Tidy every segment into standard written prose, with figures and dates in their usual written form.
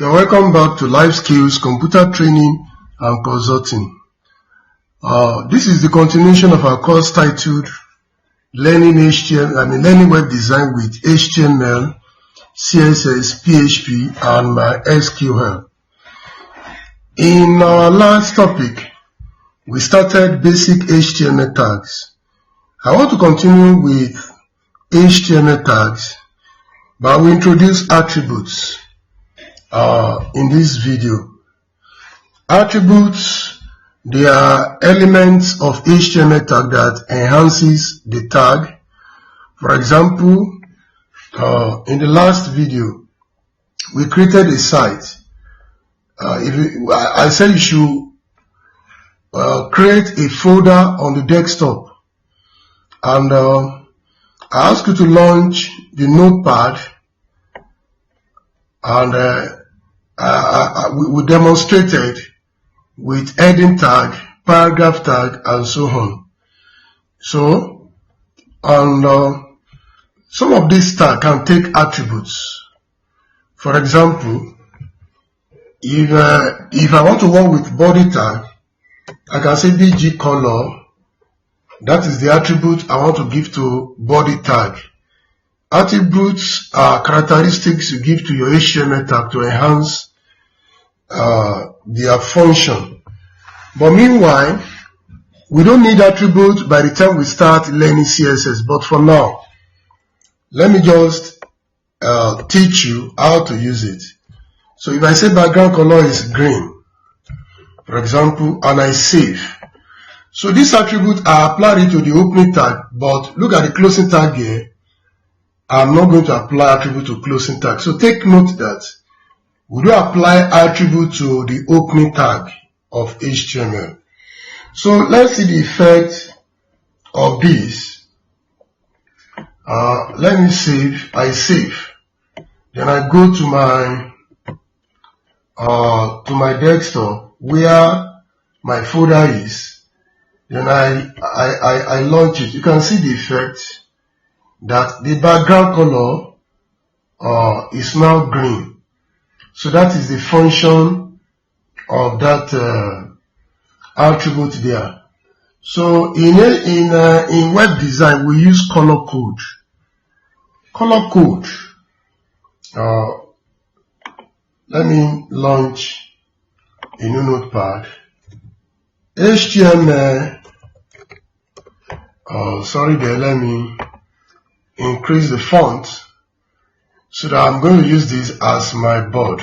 You're welcome back to Life Skills Computer Training and Consulting. This is the continuation of our course titled Learning Web Design with HTML, CSS, PHP, and MySQL. In our last topic, we started basic HTML tags. I want to continue with HTML tags, but we introduce attributes in this video. Attributes, they are elements of HTML tag that enhances the tag. For example, in the last video, we created a site. I said you should create a folder on the desktop, and I asked you to launch the notepad, and we demonstrated with heading tag, paragraph tag, and so on. So, and some of these tags can take attributes. For example, if I want to work with body tag, I can say BG color. That is the attribute I want to give to body tag. Attributes are characteristics you give to your HTML tag to enhance their function. But meanwhile, we don't need attributes by the time we start learning CSS. But for now, let me just teach you how to use it. So if I say background color is green, for example, and I save. So this attribute, I apply it to the opening tag, but look at the closing tag here. I'm not going to apply attribute to closing tag. So take note that we do apply attribute to the opening tag of HTML. So let's see the effect of this. Let me save. I save. Then I go to my desktop where my folder is. Then I launch it. You can see the effect that the background color is now green. So that is the function of that attribute there. So in web design, we use color code. Color code. Let me launch a new notepad. HTML. Sorry there. Let me increase the font so that I'm going to use this as my board.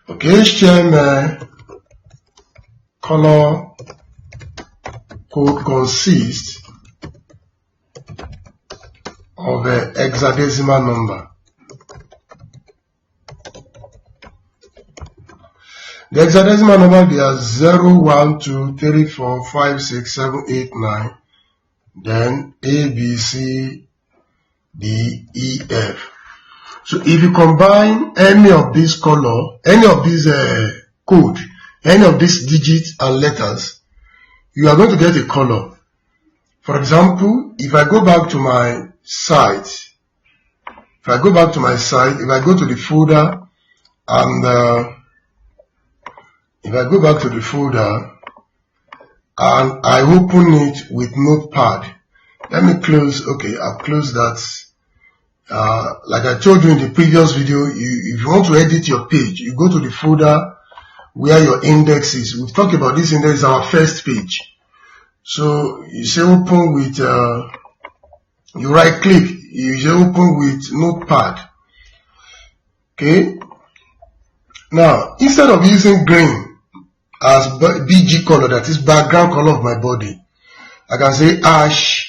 Okay, HTML color code consists of an hexadecimal number. The hexadecimal number, they are 0, 1, 2, 3, 4, 5, 6, 7, 8, 9. Then A, B, C, D, E, F. So if you combine any of these color, any of these code, any of these digits and letters, you are going to get a color. For example, if I go back to my site, if I go to the folder, and if I go back to the folder and I open it with Notepad, let me close. Okay, I've closed that. Like I told you in the previous video, if you want to edit your page, you go to the folder where your index is. We've talked about this index, our first page. So you say open with, you right click, you say open with Notepad. Okay. Now, instead of using green as BG color, that is background color of my body, I can say ash.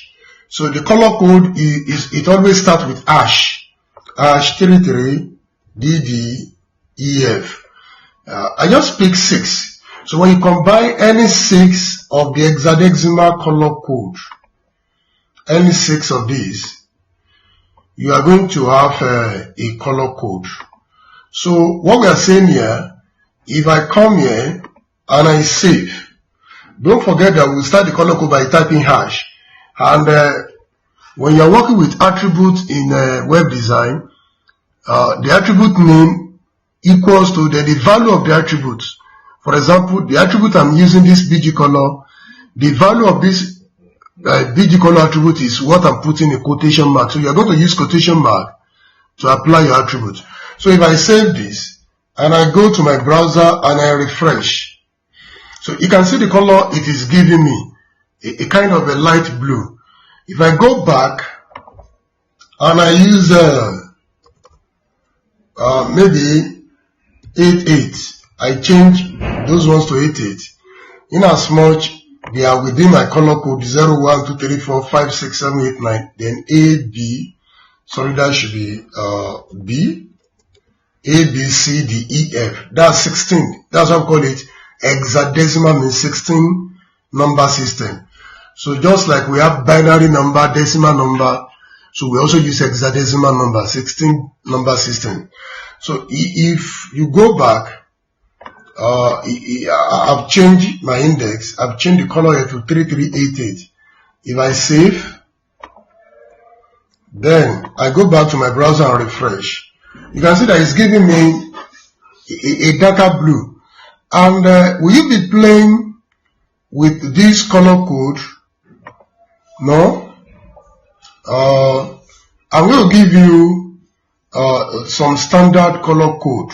So the color code it always starts with ash 33 DDEF. I just pick 6. So when you combine any 6 of the hexadecimal color code, any 6 of these, you are going to have a color code. So what we are saying here, if I come here and I save, don't forget that we'll start the color code by typing hash. And when you're working with attributes in web design, the attribute name equals to the value of the attribute. For example, the attribute I'm using, this BG color, the value of this BG color attribute is what I'm putting in quotation mark. So you're going to use quotation mark to apply your attribute. So if I save this and I go to my browser and I refresh, so you can see the color it is giving me, a kind of a light blue. If I go back and I use maybe 88, I change those ones to 88. In as much they are within my color code 0, 1, 2, 3, 4, 5, 6, 7, 8, 9, then A, B, sorry, that should be B, A, B, C, D, E, F. That's 16. That's what we call it. Hexadecimal means 16 number system. So just like we have binary number, decimal number, so we also use hexadecimal number, 16 number system. So if you go back, I've changed my index, I've changed the color here to 3388. If I save, then I go back to my browser and refresh. You can see that it's giving me a darker blue. And will you be playing with this color code? No. I will give you some standard color code.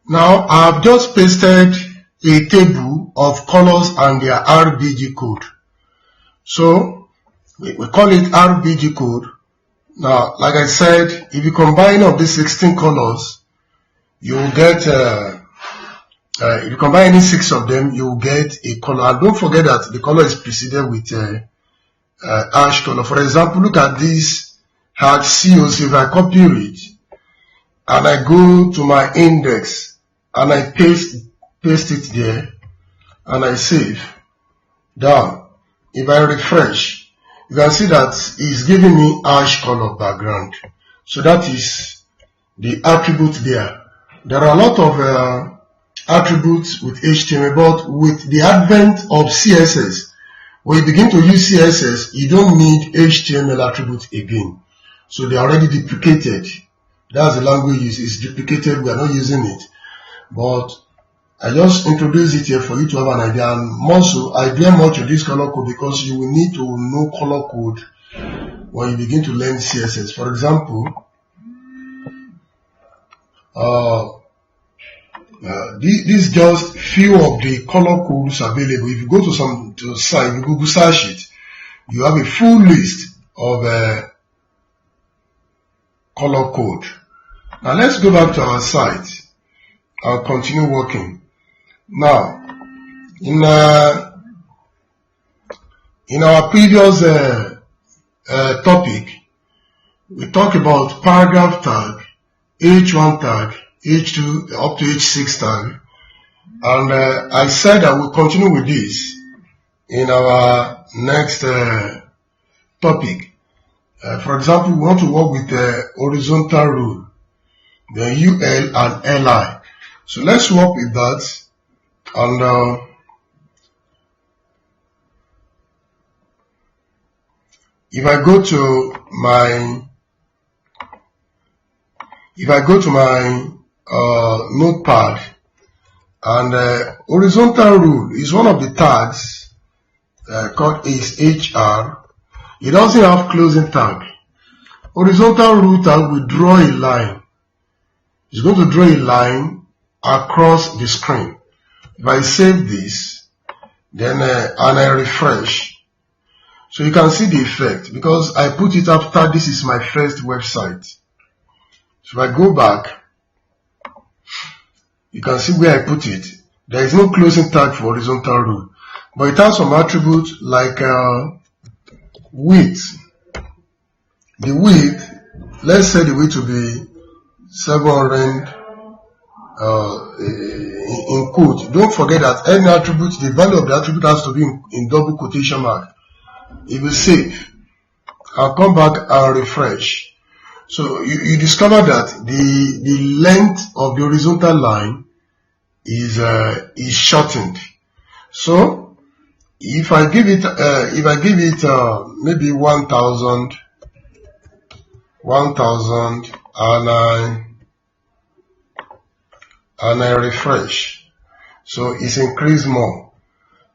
Now I have just pasted a table of colors and their RBG code. So we call it RBG code. Now, like I said, if you combine of these 16 colors, you will get, if you combine any 6 of them, you will get a color. And don't forget that the color is preceded with ash color. For example, look at this hat COC. If I copy it and I go to my index and I paste it there and I save down, if I refresh, you can see that it's giving me ash color background. So that is the attribute there. There are a lot of attributes with HTML, but with the advent of CSS, when you begin to use CSS, you don't need HTML attributes again. So they are already duplicated. That's the language used. It's duplicated. We are not using it. But I just introduce it here for you to have an idea. And more so, I dare much of this color code because you will need to know color code when you begin to learn CSS. For example, this just few of the color codes available. If you go to site, you Google search it, you have a full list of color code. Now let's go back to our site. I'll continue working. Now, in our previous topic, we talked about paragraph tag, H1 tag, H2 up to H6 tag, and I said I will continue with this in our next topic. For example, we want to work with the horizontal rule, the UL and LI. So let's work with that. And if I go to my notepad, and horizontal rule is one of the tags called is HR. It doesn't have closing tag. Horizontal rule tag will draw a line. It's going to draw a line across the screen. If I save this, then and I refresh, so you can see the effect because I put it after this is my first website. So if I go back, you can see where I put it. There is no closing tag for horizontal rule, but it has some attributes like width. The width, let's say the width will be 700 in quote. Don't forget that any attribute, the value of the attribute has to be in double quotation mark. If you save, I'll come back and refresh. So you discover that the length of the horizontal line is shortened. So if I give it maybe 1000 and and I refresh. So it's increased more.